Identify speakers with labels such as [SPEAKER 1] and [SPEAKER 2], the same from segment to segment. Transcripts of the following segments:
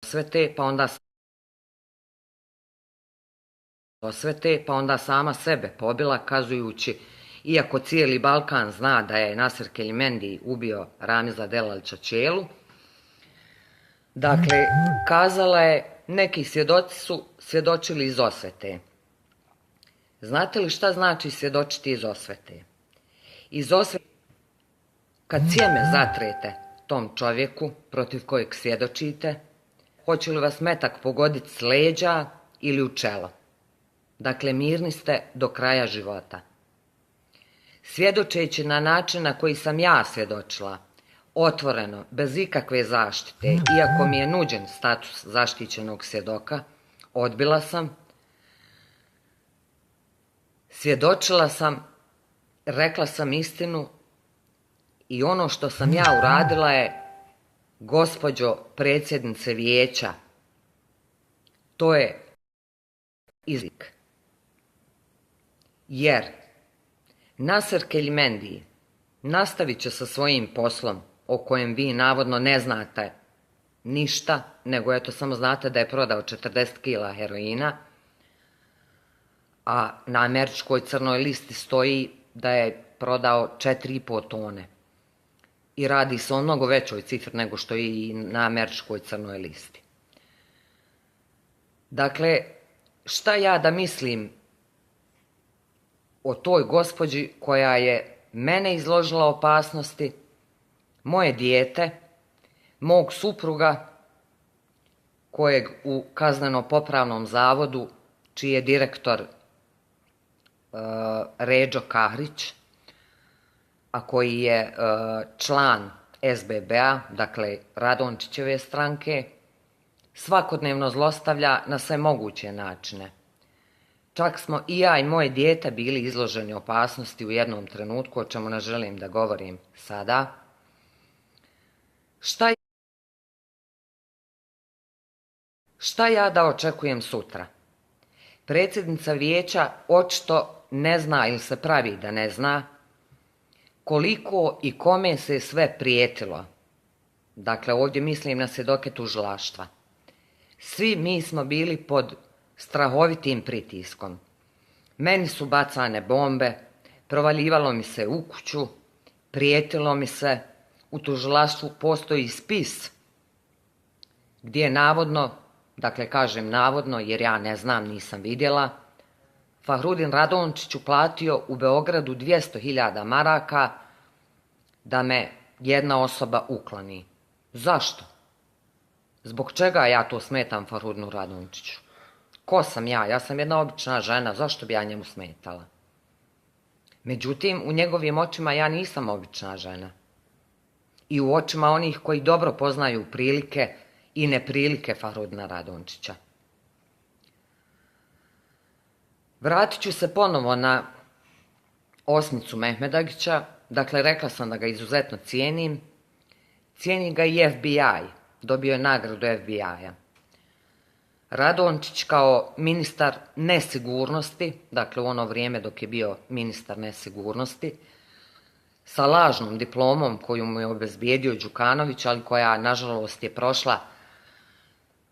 [SPEAKER 1] osvete, pa onda sama sebe pobila, kazujući, iako cijeli Balkan zna da je Nasir Kelmendi ubio Ramiza Delalića Čelu. Dakle, kazala je, neki svjedoci su svjedočili iz osvete. Znate li šta znači svjedočiti iz osvete? Iz osvete, kad sjeme zatrete tom čovjeku protiv kojeg svjedočite, hoće li vas metak pogoditi s leđa ili u čelo. Dakle, mirni ste do kraja života. Svjedočeći na način na koji sam ja svjedočila, otvoreno, bez ikakve zaštite, iako mi je nuđen status zaštićenog svjedoka, odbila sam. Svjedočila sam, rekla sam istinu i ono što sam ja uradila je, gospođo predsjednice vijeća, to je izlik. Jer Nasir Kelmendi nastavit će sa svojim poslom o kojem vi navodno ne znate ništa, nego eto samo znate da je prodao 40 kila heroina, a na američkoj crnoj listi stoji da je prodao 4,5 tone. I radi se o mnogo većoj cifri nego što je i na američkoj crnoj listi. Dakle, šta ja da mislim o toj gospođi koja je mene izložila opasnosti, moje dijete, mog supruga, kojeg u kazneno-popravnom zavodu, čiji je direktor Ređo Kahrić, a koji je član SBB-a, dakle Radončićeve stranke, svakodnevno zlostavlja na sve moguće načine. Čak smo i ja i moje dijete bili izloženi opasnosti u jednom trenutku, o čemu ne želim da govorim sada. Šta ja da očekujem sutra? Predsjednica vijeća očito ne zna ili se pravi da ne zna koliko i kome se sve prijetilo. Dakle, ovdje mislim na svjedoke tužilaštva. Svi mi smo bili pod strahovitim pritiskom. Meni su bacane bombe, provaljivalo mi se u kuću, prijetilo mi se, u tužilaštvu postoji spis gdje je navodno, dakle kažem navodno jer ja ne znam, nisam vidjela, Fahrudin Radončiću platio u Beogradu 200.000 maraka da me jedna osoba ukloni. Zašto? Zbog čega ja to smetam Fahrudinu Radončiću? Ko sam ja? Ja sam jedna obična žena, zašto bi ja njemu smetala? Međutim, u njegovim očima ja nisam obična žena. I u očima onih koji dobro poznaju prilike i neprilike Fahrudina Radončića. Vratit ću se ponovo na osmicu Mehmedagića. Dakle, rekla sam da ga izuzetno cijenim. Cijeni ga i FBI. Dobio je nagradu FBI-a. Radončić kao ministar nesigurnosti, dakle u ono vrijeme dok je bio ministar nesigurnosti, sa lažnom diplomom koju mu je obezbijedio Đukanović, ali koja nažalost je prošla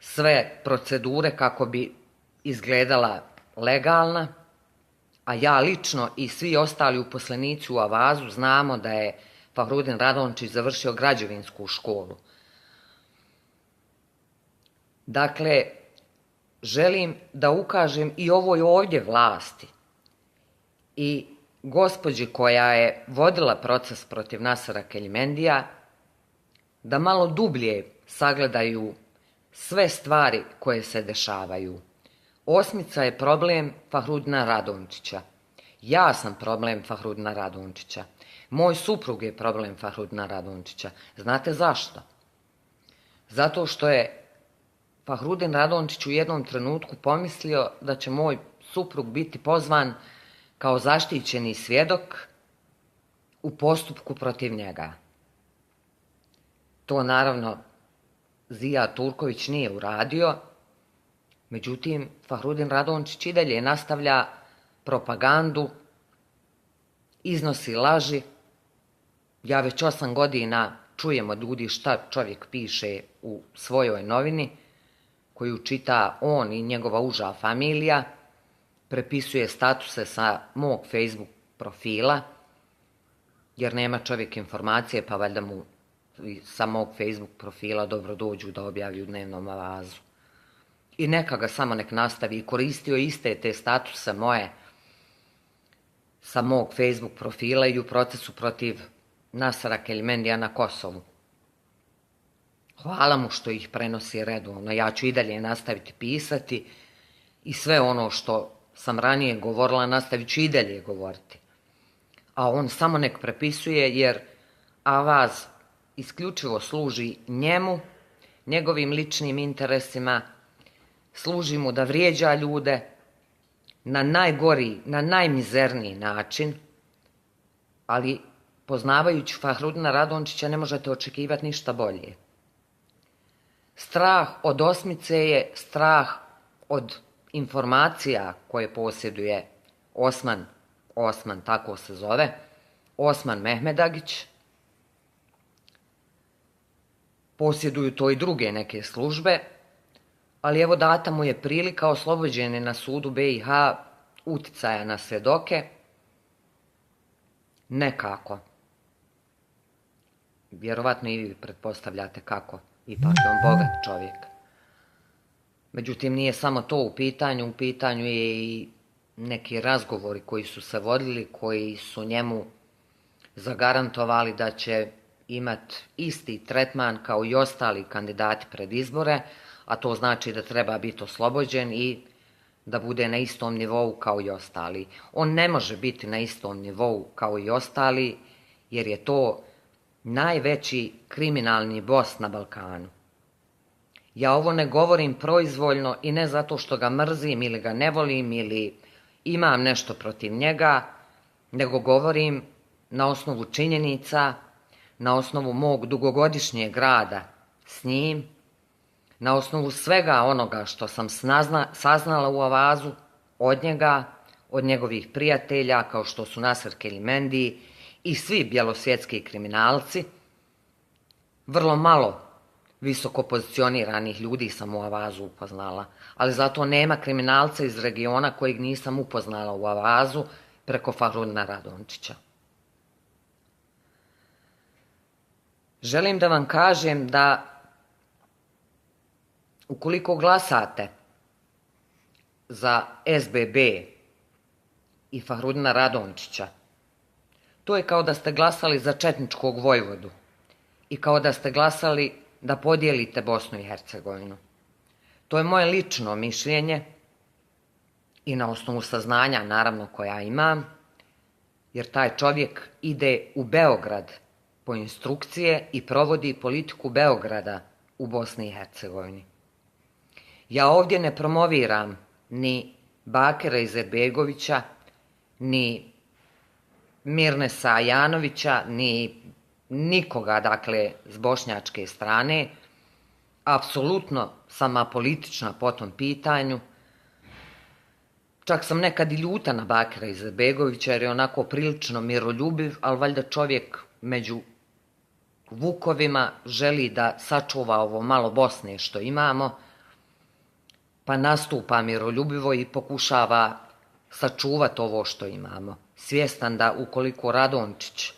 [SPEAKER 1] sve procedure kako bi izgledala legalna, a ja lično i svi ostali uposlenici u Avazu znamo da je Fahrudin Radončić završio građevinsku školu. Dakle, želim da ukažem i ovoj ovdje vlasti i gospođi koja je vodila proces protiv Nasira Kelmendija da malo dublje sagledaju sve stvari koje se dešavaju. Osmica je problem Fahrudina Radončića. Ja sam problem Fahrudina Radončića. Moj suprug je problem Fahrudina Radončića. Znate zašto? Zato što je Fahrudin Radončić u jednom trenutku pomislio da će moj suprug biti pozvan kao zaštićeni svjedok u postupku protiv njega. To naravno Zija Turković nije uradio, međutim Fahrudin Radončić i dalje nastavlja propagandu, iznosi laži. Ja već 8 godina čujem od ljudi šta čovjek piše u svojoj novini koju čita on i njegova uža familija, prepisuje statuse sa mog Facebook profila, jer nema čovjek informacije, pa valjda mu sa mog Facebook profila dobro dođu da objavi u dnevnom avazu. I neka ga samo nek nastavi. Koristio iste te statuse moje sa mog Facebook profila i u procesu protiv Nasera Keljmendija na Kosovu. Hvala mu što ih prenosi redovno. Ja ću i dalje nastaviti pisati i sve ono što sam ranije govorila nastavit ću i dalje govoriti. A on samo nek prepisuje, jer avaz isključivo služi njemu, njegovim ličnim interesima, služi mu da vrijeđa ljude na najgori, na najmizerniji način, ali poznavajući Fahrudina Radončića ne možete očekivati ništa bolje. Strah od osmice je strah od informacija koje posjeduje Osman, tako se zove, Osman Mehmedagić. Posjeduju to i druge neke službe, ali evo data mu je prilika, oslobođen je na sudu BiH uticaja na svjedoke. Nekako. Vjerovatno i vi pretpostavljate kako. Ipak je on bogat čovjek. Međutim, nije samo to u pitanju je i neki razgovori koji su se vodili, koji su njemu zagarantovali da će imati isti tretman kao i ostali kandidati pred izbore, a to znači da treba biti oslobođen i da bude na istom nivou kao i ostali. On ne može biti na istom nivou kao i ostali, jer je to najveći kriminalni bos na Balkanu. Ja ovo ne govorim proizvoljno i ne zato što ga mrzim ili ga ne volim ili imam nešto protiv njega, nego govorim na osnovu činjenica, na osnovu mog dugogodišnjeg rada s njim, na osnovu svega onoga što sam saznala u avazu od njega, od njegovih prijatelja kao što su Naser Keljmendi i svi bjelosvjetski kriminalci. Vrlo malo visoko pozicioniranih ljudi sam u avazu upoznala, ali zato nema kriminalca iz regiona kojeg nisam upoznala u avazu preko Fahrudina Radončića. Želim da vam kažem da ukoliko glasate za SBB i Fahrudina Radončića, to je kao da ste glasali za četničkog vojvodu i kao da ste glasali da podijelite Bosnu i Hercegovinu. To je moje lično mišljenje i na osnovu saznanja, naravno, koja imam, jer taj čovjek ide u Beograd po instrukcije i provodi politiku Beograda u Bosni i Hercegovini. Ja ovdje ne promoviram ni Bakira Izetbegovića, ni Mirnesa Ajanovića, ni nikoga, dakle, s bošnjačke strane. Apsolutno sam apolitična po tom pitanju. Čak sam nekad i ljuta na Bakira Izetbegovića jer je onako prilično miroljubiv, ali valjda čovjek među vukovima želi da sačuva ovo malo Bosne što imamo, pa nastupa miroljubivo i pokušava sačuvati ovo što imamo. Svjestan da ukoliko Radončić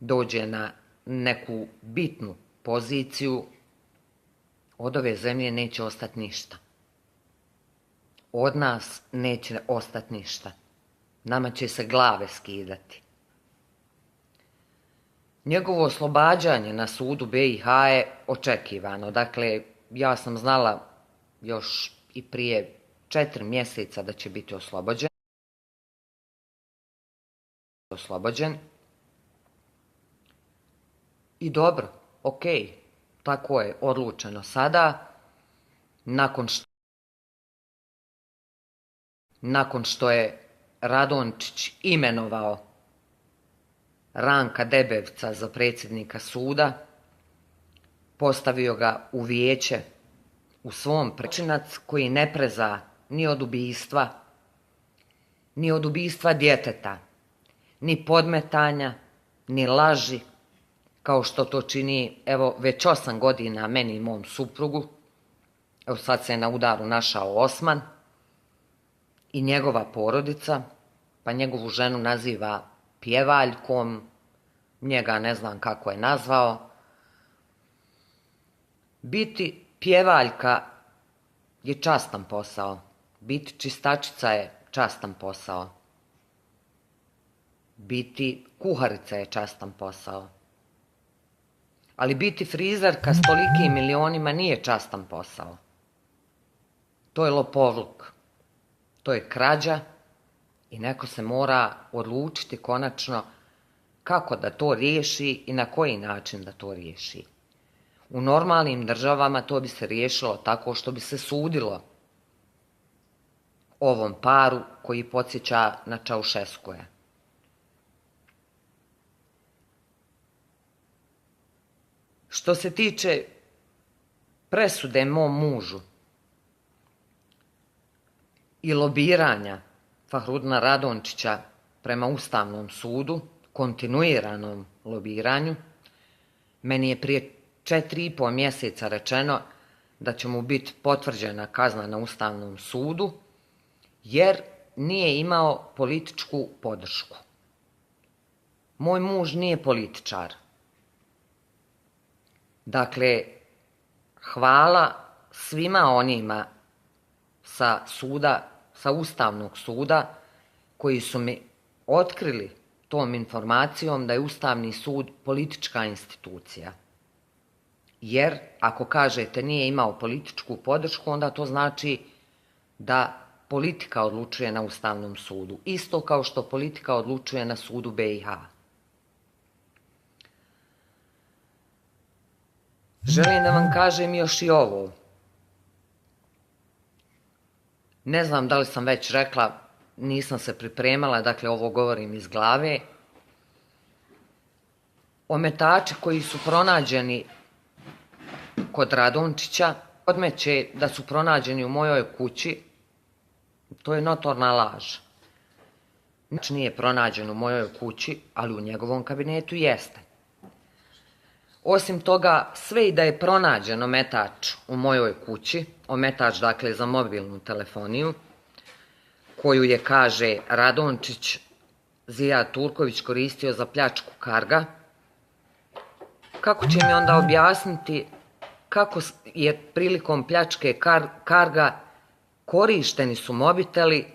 [SPEAKER 1] dođe na neku bitnu poziciju, od ove zemlje neće ostati ništa. Od nas neće ostati ništa. Nama će se glave skidati. Njegovo oslobađanje na sudu BiH je očekivano. Dakle, ja sam znala još i prije 4 mjeseca da će biti oslobođen. I dobro, okej, tako je odlučeno sada, nakon što je Radončić imenovao Ranka Debevca za predsjednika suda, postavio ga u vijeće u svom prečinac koji ne preza ni od ubistva djeteta, ni podmetanja, ni laži, kao što to čini, evo, već 8 godina meni i mom suprugu, Evo sad se je na udaru našao Osman i njegova porodica, pa njegovu ženu naziva pjevaljkom, njega ne znam kako je nazvao. Biti pjevaljka je častan posao, biti čistačica je častan posao, biti kuharica je častan posao, ali biti frizerka s tolikim milionima nije častan posao. To je lopovluk, to je krađa i neko se mora odlučiti konačno kako da to riješi i na koji način da to riješi. U normalnim državama to bi se riješilo tako što bi se sudilo ovom paru koji podsjeća na Čaušeskuja. Što se tiče presude mom mužu i lobiranja Fahrudina Radončića prema Ustavnom sudu, kontinuiranom lobiranju, meni je prije 4,5 mjeseca rečeno da će mu biti potvrđena kazna na Ustavnom sudu jer nije imao političku podršku. Moj muž nije političar. Dakle, hvala svima onima sa Ustavnog suda koji su mi otkrili tom informacijom da je Ustavni sud politička institucija. Jer ako kažete nije imao političku podršku, onda to znači da politika odlučuje na Ustavnom sudu. Isto kao što politika odlučuje na sudu BiH. Želim da vam kažem još i ovo. Ne znam da li sam već rekla, nisam se pripremala, dakle ovo govorim iz glave. Ometači koji su pronađeni kod Radončića, odmeće da su pronađeni u mojoj kući, to je notorna laž. Znači nije pronađen u mojoj kući, ali u njegovom kabinetu jeste. Osim toga, sve i da je pronađen ometač u mojoj kući, ometač dakle za mobilnu telefoniju, koju je, kaže Radončić, Zijad Turković koristio za pljačku Karga, kako će mi onda objasniti kako je prilikom pljačke Karga korišteni su mobiteli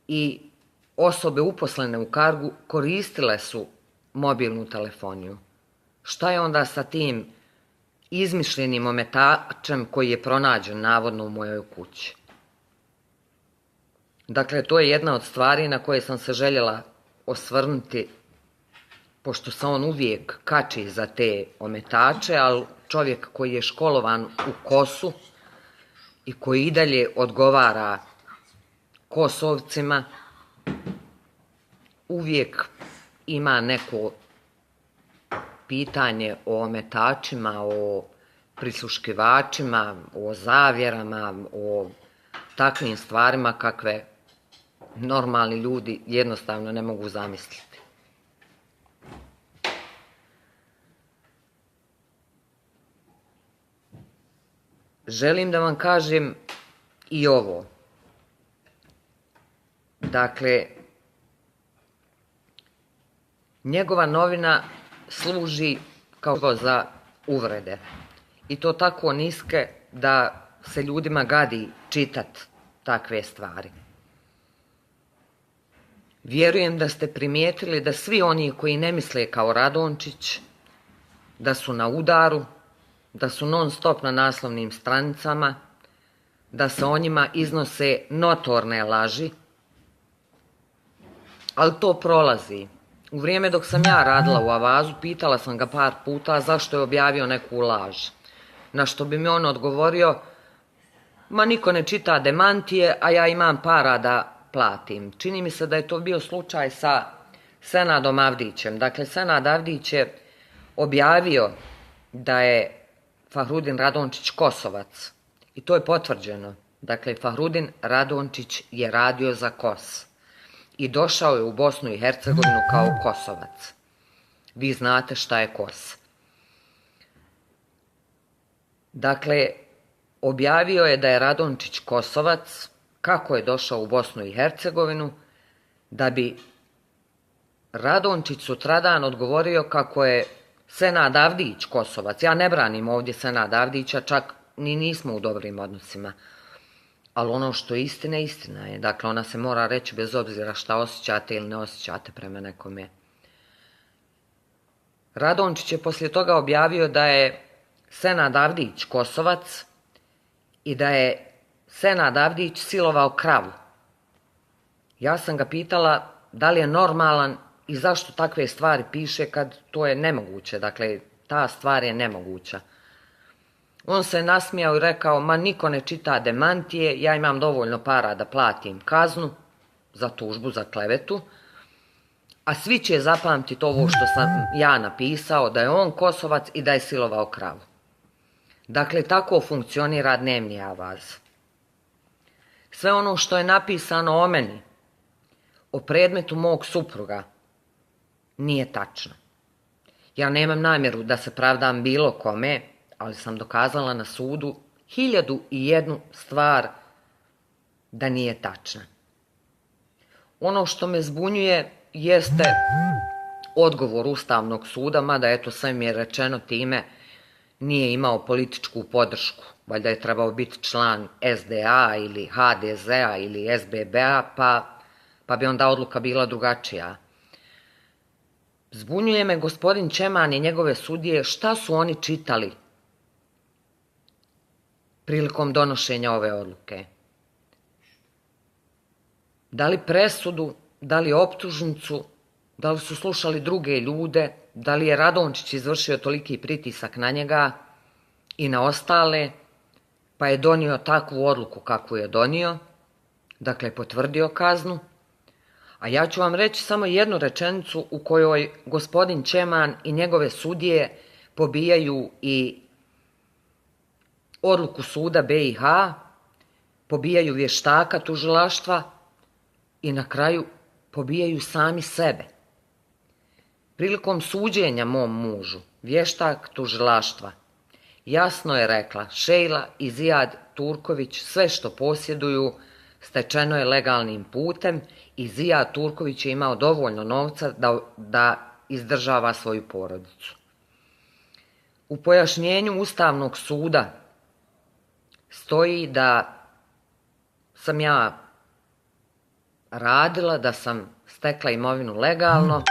[SPEAKER 1] i osobe uposlene u Kargu koristile su mobilnu telefoniju? Šta je onda sa tim izmišljenim ometačem koji je pronađen navodno u mojoj kući? Dakle, to je jedna od stvari na koje sam se željela osvrnuti, pošto se on uvijek kači za te ometače, ali čovjek koji je školovan u KOS-u i koji i dalje odgovara Kosovcima, uvijek ima neko pitanje o ometačima, o prisluškivačima, o zavjerama, o takvim stvarima kakve normalni ljudi jednostavno ne mogu zamisliti. Želim da vam kažem i ovo. Dakle, njegova novina služi kao za uvrede. I to tako niske da se ljudima gadi čitat takve stvari. Vjerujem da ste primijetili da svi oni koji ne misle kao Radončić, da su na udaru, da su non stop na naslovnim stranicama, da se o njima iznose notorne laži, ali to prolazi. U vrijeme dok sam ja radila u Avazu, pitala sam ga par puta zašto je objavio neku laž. Na što bi mi on odgovorio, ma niko ne čita demantije, a ja imam para da platim. Čini mi se da je to bio slučaj sa Senadom Avdićem. Dakle, Senad Avdić je objavio da je Fahrudin Radončić Kosovac. I to je potvrđeno. Dakle, Fahrudin Radončić je radio za KOS. I došao je u Bosnu i Hercegovinu kao Kosovac. Vi znate šta je KOS. Dakle, objavio je da je Radončić Kosovac, kako je došao u Bosnu i Hercegovinu, da bi Radončić sutradan odgovorio kako je Senad Avdić Kosovac. Ja ne branim ovdje Senada Avdića, čak ni nismo u dobrim odnosima. Ali ono što je istina, istina je. Dakle, ona se mora reći bez obzira šta osjećate ili ne osjećate prema nekome. Radončić je poslije toga objavio da je Senad Avdić Kosovac i da je Senad Avdić silovao kravu. Ja sam ga pitala da li je normalan i zašto takve stvari piše kad to je nemoguće. Dakle, ta stvar je nemoguća. On se nasmijao i rekao, ma niko ne čita demantije, ja imam dovoljno para da platim kaznu za tužbu, za klevetu, a svi će zapamtiti ovo što sam ja napisao, da je on Kosovac i da je silovao kravu. Dakle, tako funkcionira dnevni avaz. Sve ono što je napisano o meni, o predmetu mog supruga, nije tačno. Ja nemam namjeru da se pravdam bilo kome, ali sam dokazala na sudu 1001 stvar da nije tačna. Ono što me zbunjuje jeste odgovor Ustavnog suda, mada eto sve mi je rečeno time, nije imao političku podršku. Valjda je trebao biti član SDA ili HDZ-a ili SBB-a, pa bi onda odluka bila drugačija. Zbunjuje me gospodin Čeman i njegove sudije, šta su oni čitali prilikom donošenja ove odluke. Da li presudu, da li optužnicu, da li su slušali druge ljude, da li je Radončić izvršio toliki pritisak na njega i na ostale, pa je donio takvu odluku kakvu je donio, dakle potvrdio kaznu. A ja ću vam reći samo jednu rečenicu u kojoj gospodin Čeman i njegove sudije pobijaju i odluku suda BiH, pobijaju vještaka tužilaštva i na kraju pobijaju sami sebe. Prilikom suđenja mom mužu, vještak tužilaštva jasno je rekla, Šejla i Zijad Turković sve što posjeduju stečeno je legalnim putem i Zijad Turković je imao dovoljno novca da izdržava svoju porodicu. U pojašnjenju Ustavnog suda stoji da sam ja radila, da sam stekla imovinu legalno,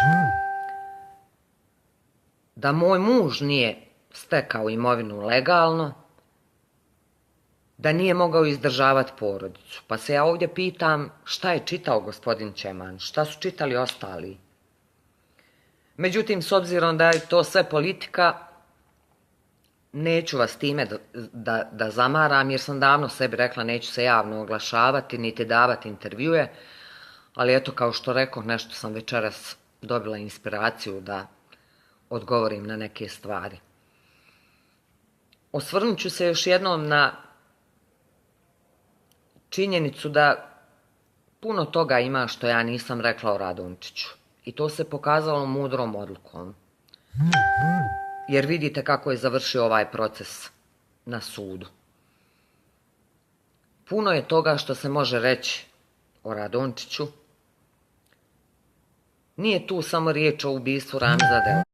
[SPEAKER 1] da moj muž nije stekao imovinu legalno, da nije mogao izdržavati porodicu. Pa se ja ovdje pitam šta je čitao gospodin Čeman, šta su čitali ostali. Međutim, s obzirom da je to sve politika, neću vas time da zamaram, jer sam davno sebi rekla neću se javno oglašavati, niti davati intervjue, ali eto, kao što rekoh, nešto sam večeras dobila inspiraciju da odgovorim na neke stvari. Osvrnut ću se još jednom na činjenicu da puno toga ima što ja nisam rekla o Radončiću. I to se pokazalo mudrom odlukom. Jer vidite kako je završio ovaj proces na sudu. Puno je toga što se može reći o Radončiću. Nije tu samo riječ o ubistvu Ramza Delalića.